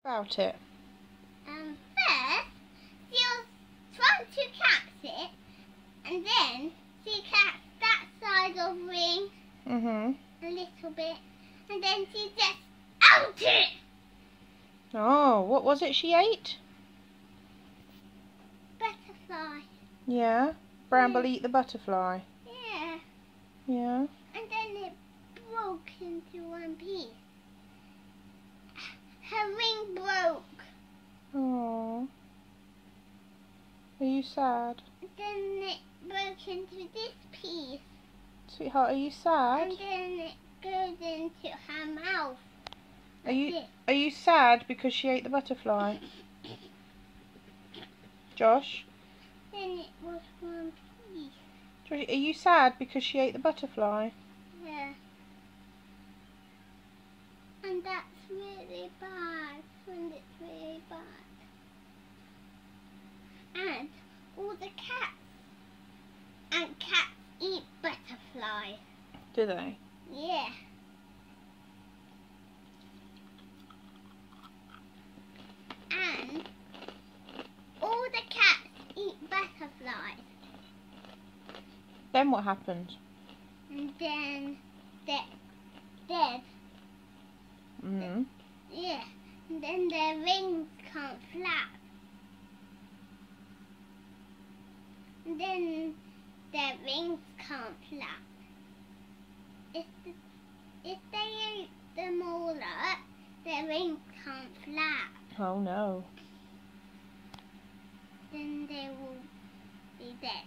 About it. First, she was trying to catch it, and then she catched that side of ring a little bit, and then she just ate it. Oh, what was it she ate? Butterfly. Yeah. Bramble eat the butterfly. Yeah. Yeah. And then it broke into one piece. Her ring broke. Oh. Are you sad? Then it broke into this piece. Sweetheart, are you sad? And then it goes into her mouth. Are you sad because she ate the butterfly? Josh? Then it was one piece. Josh, are you sad because she ate the butterfly? Yeah. And that's really bad. And it's really bad. And all the cats. And cats eat butterflies. Do they? Yeah. And all the cats eat butterflies. Then what happened? And then they're dead. Yeah. And then their wings can't flap. And then their wings can't flap. If they ate them all up, their wings can't flap. Oh no. Then they will be dead.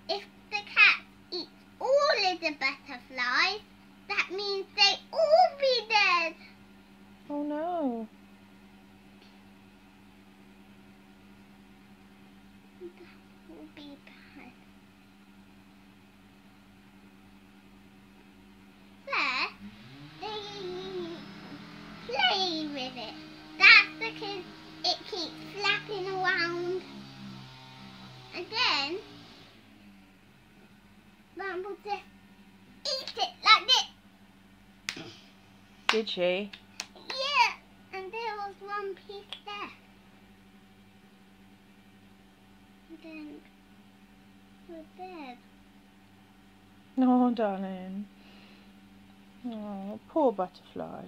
If the cat eats all of the butterflies, that means they all be dead. Oh no. That will be bad. First, they play with it. That's because it keeps flapping around. And then Bramble just eat it like this. Did she? Yeah, and there was one piece left. And then we're dead. Oh, darling. Oh, poor butterfly.